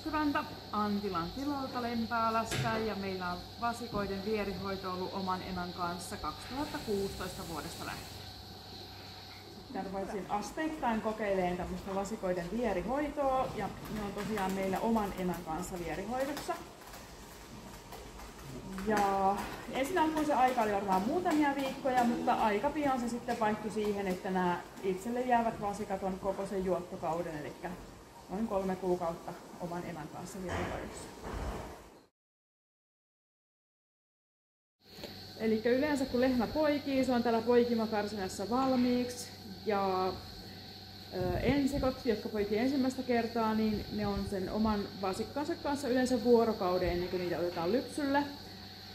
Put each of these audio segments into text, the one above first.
Östyranta Antilan tilolta Lempäälästä ja meillä on vasikoiden vierihoito ollut oman emän kanssa 2016 vuodesta lähtien. Sitten rupesin asteittain kokeilemaan tämmöistä vasikoiden vierihoitoa ja ne on tosiaan meillä oman emän kanssa vierihoidossa. Ja ensin alkuun se aika oli varmaan muutamia viikkoja, mutta aika pian se sitten vaihtui siihen, että nämä itselle jäävät vasikat on koko sen juottokauden, eli noin 3 kuukautta oman emän kanssa vierihoidossa. Eli yleensä kun lehmä poikii, se on täällä poikimakarsinassa valmiiksi ja ensikot, jotka poikii ensimmäistä kertaa, niin ne on sen oman vasikkansa kanssa yleensä vuorokauden ennen kuin niitä otetaan lypsylle.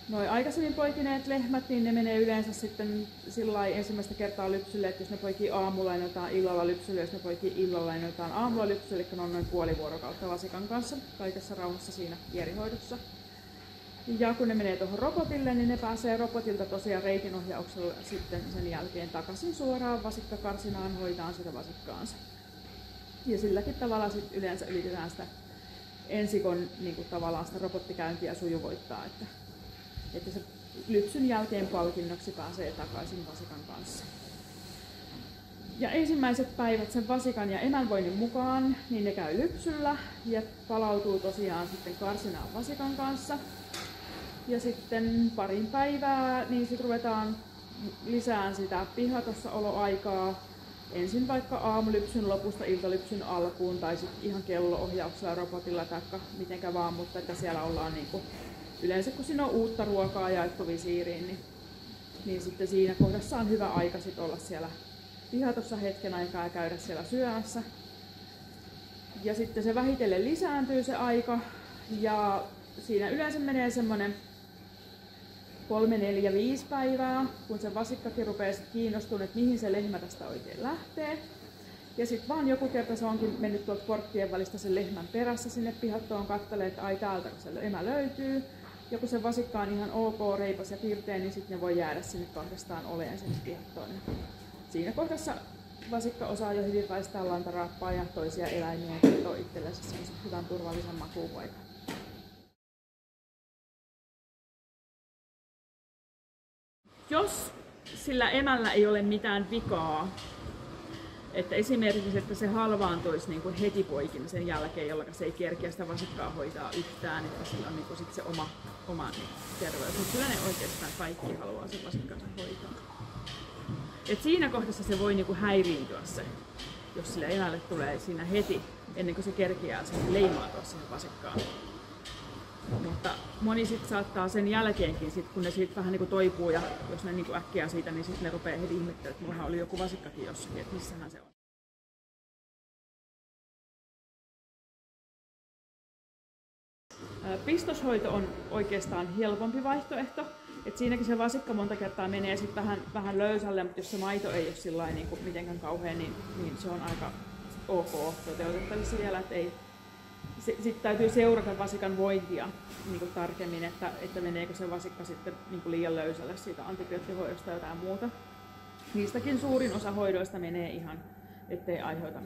Noi aikaisemmin poikineet lehmät, niin ne menee yleensä sitten sillai ensimmäistä kertaa lypsylle, että jos ne poikii aamulla, niin otetaan illalla lypsylle, jos ne poikii illalla, niin otetaan aamulla lypsylle, eli ne on noin puoli vuorokautta vasikan kanssa kaikessa rauhassa siinä vierihoidossa. Ja kun ne menee tuohon robotille, niin ne pääsee robotilta tosiaan reitinohjauksella sitten sen jälkeen takaisin suoraan vasikkakarsinaan hoitaan sitä vasikkaansa. Ja silläkin tavalla sitten yleensä yritetään sitä ensikon niin kuin tavallaan sitä robottikäyntiä sujuvoittaa, että se lypsyn jälkeen palkinnoksi pääsee takaisin vasikan kanssa. Ja ensimmäiset päivät sen vasikan ja emänvoinnin mukaan, niin ne käy lypsyllä ja palautuu tosiaan sitten karsinaan vasikan kanssa. Ja sitten parin päivää, niin sitten ruvetaan lisään sitä pihatossa oloaikaa. Ensin vaikka aamulypsyn lopusta iltalypsyn alkuun tai sitten ihan kello-ohjauksella robotilla tai mitenkä vaan, mutta että siellä ollaan niinku yleensä kun siinä on uutta ruokaa jaettu visiiriin, niin sitten siinä kohdassa on hyvä aika sit olla siellä pihatossa hetken aikaa ja käydä siellä syömässä. Ja sitten se vähitellen lisääntyy se aika ja siinä yleensä menee semmonen 3, 4, 5 päivää, kun se vasikkakin rupeaa kiinnostumaan, että mihin se lehmä tästä oikein lähtee. Ja sitten vaan joku kerta se onkin mennyt tuolta porttien välistä sen lehmän perässä sinne pihattoon katselemaan, että ai täältä se emä löytyy. Ja kun se vasikka on ihan ok, reipas ja pirteä, niin sitten ne voi jäädä sinne kahdestaan oleen sinne pihattoon. Siinä kohdassa vasikka osaa jo hyvin väistää lantaraappaa ja toisia eläimiä ja kertoo itsellensä semmoisen hyvän turvallisen makuupaikan. Jos sillä emällä ei ole mitään vikaa, että esimerkiksi että se halvaantuisi niin kuin heti poikimisen jälkeen, jolloin se ei kerkeä sitä vasikkaa hoitaa yhtään, että sillä on niin kuin sit se oma terveys. Mutta kyllä ne oikeastaan kaikki haluaa sen vasikkansa hoitaa. Et siinä kohdassa se voi niin kuin häiriintyä se, jos sille emälle tulee siinä heti, ennen kuin se kerkeää sen leimautua siihen vasikkaan. Mutta moni sit saattaa sen jälkeenkin, sit, kun ne siitä vähän niin kuin toipuu ja jos ne niin kuin äkkiä siitä, niin sitten ne rupeaa heti ihmettelemään, että mullahan oli joku vasikkakin jossakin, että missähän se on. Pistoshoito on oikeastaan helpompi vaihtoehto. Et siinäkin se vasikka monta kertaa menee sit vähän löysälle, mutta jos se maito ei ole sillain niin kuin mitenkään kauhean, niin se on aika ok toteutettavissa vielä. Sitten täytyy seurata vasikan vointia niin kuin tarkemmin, että meneekö se vasikka sitten niin kuin liian löysälle siitä antibioottihoidosta tai jotain muuta. Niistäkin suurin osa hoidoista menee ihan, ettei aiheuta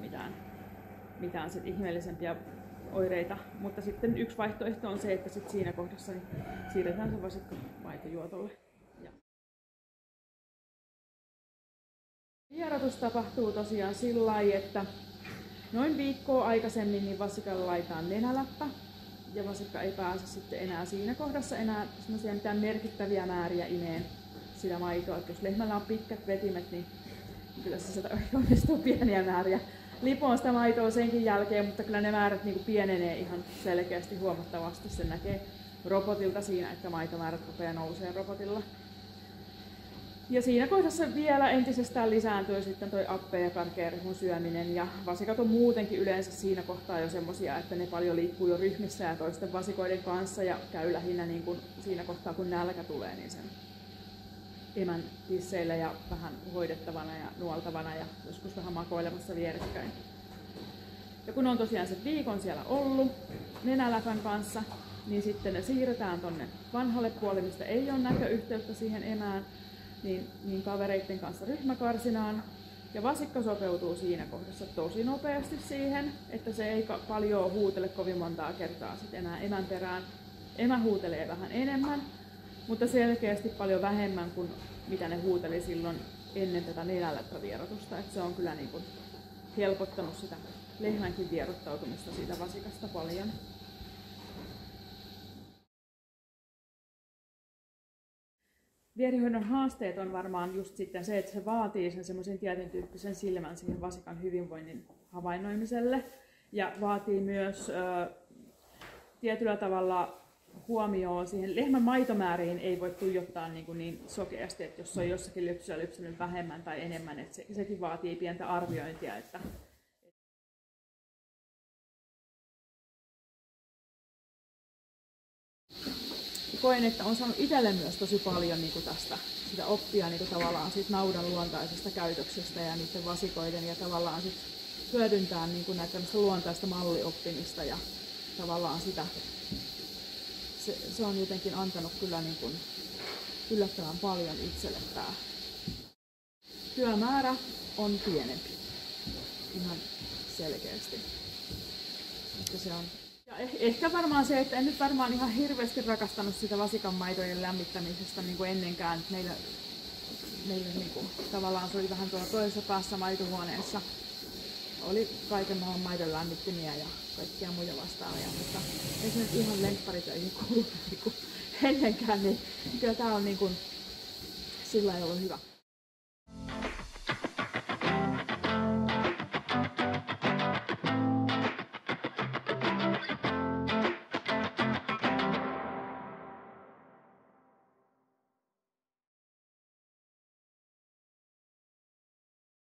mitään sit ihmeellisempiä oireita. Mutta sitten yksi vaihtoehto on se, että sit siinä kohdassa niin siirretään se vasikka maitojuotolle. Vierotus tapahtuu tosiaan sillä lailla, että noin viikkoa aikaisemmin niin vasikalle laitetaan nenäläppä ja vasikka ei pääse sitten enää siinä kohdassa semmoisia mitään merkittäviä määriä imeen sitä maitoa. Että jos lehmällä on pitkät vetimet, niin kyllä se sieltä onnistuu pieniä määriä lipoon sitä maitoa senkin jälkeen, mutta kyllä ne määrät niin kuin pienenee ihan selkeästi huomattavasti. Se näkee robotilta siinä, että maitomäärät rupeaa nousee robotilla. Ja siinä kohdassa vielä entisestään lisääntyy sitten toi appe- ja karkearehun syöminen ja vasikat on muutenkin yleensä siinä kohtaa jo semmosia, että ne paljon liikkuu jo ryhmissä ja toisten vasikoiden kanssa ja käy lähinnä niin kuin siinä kohtaa kun nälkä tulee niin sen emän tisseillä ja vähän hoidettavana ja nuoltavana ja joskus vähän makoilemassa vierekkäin. Ja kun on tosiaan se viikon siellä ollut nenäläpän kanssa, niin sitten ne siirretään tonne vanhalle puolelle, mistä ei ole näköyhteyttä siihen emään, niin kavereiden kanssa ryhmäkarsinaan. Ja vasikka sopeutuu siinä kohdassa tosi nopeasti siihen, että se ei paljon huutele kovin montaa kertaa sit enää emän perään. Emä huutelee vähän enemmän, mutta selkeästi paljon vähemmän kuin mitä ne huuteli silloin ennen tätä nenäläppävierotusta. Et se on kyllä niin kuin helpottanut sitä lehmänkin vierottautumista siitä vasikasta paljon. Vierihoidon haasteet on varmaan just sitten se, että se vaatii sen semmoisen tietyn tyyppisen silmän siihen vasikan hyvinvoinnin havainnoimiselle. Ja vaatii myös tietyllä tavalla huomioon siihen lehmän maitomääriin ei voi tuijottaa niin sokeasti, että jos on jossakin lypsyä lypsänyt vähemmän tai enemmän, että sekin vaatii pientä arviointia. Että koen, että on saanut itselle myös tosi paljon tästä sitä oppia tavallaan siitä naudan luontaisesta käytöksestä ja niiden vasikoiden ja tavallaan sit hyödyntää näitä luontaista mallioppimista ja tavallaan sitä se on jotenkin antanut kyllä yllättävän paljon itselle tämä työmäärä on pienempi ihan selkeästi. Että se on. Ja ehkä varmaan se, että en nyt varmaan ihan hirveästi rakastanut sitä vasikanmaitojen lämmittämisestä ennenkään. Meillä tavallaan se oli vähän tuolla toisessa päässä maitohuoneessa. Oli kaiken maailman maidon lämmittimiä ja kaikkia muita vastaavia, mutta ei se nyt ihan lempparitöihin kuulu ennenkään, niin kyllä tää on sillä lailla ollut hyvä.